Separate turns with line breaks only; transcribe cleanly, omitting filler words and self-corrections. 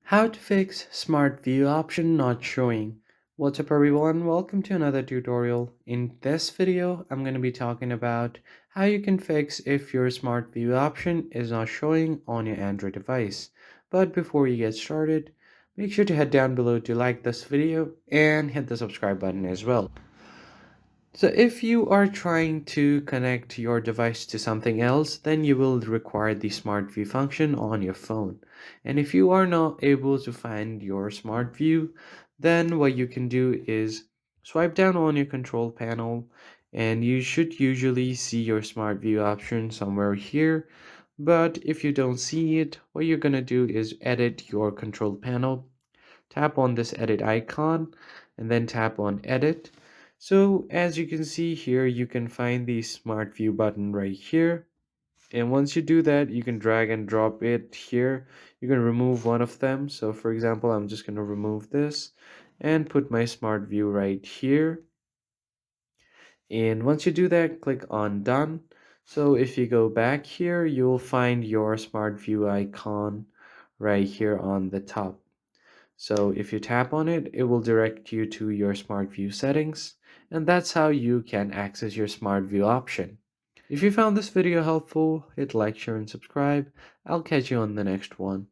How to fix Smart View option not showing. What's up everyone, welcome to another tutorial. In this video, I'm going to be talking about how you can fix if your Smart View option is not showing on your Android device. But before you get started, make sure to head down below to like this video and hit the subscribe button as well. So if you are trying to connect your device to something else, then you will require the Smart View function on your phone. And if you are not able to find your Smart View, then what you can do is swipe down on your control panel and you should usually see your Smart View option somewhere here. But if you don't see it, what you're going to do is edit your control panel. Tap on this edit icon and then tap on edit. So as you can see here, you can find the Smart View button right here. And once you do that, you can drag and drop it here. You can remove one of them. So for example, I'm just going to remove this and put my Smart View right here. And once you do that, click on done. So if you go back here, you'll find your Smart View icon right here on the top. So if you tap on it, it will direct you to your Smart View settings, and that's how you can access your Smart View option. If you found this video helpful, hit like, share, and subscribe. I'll catch you on the next one.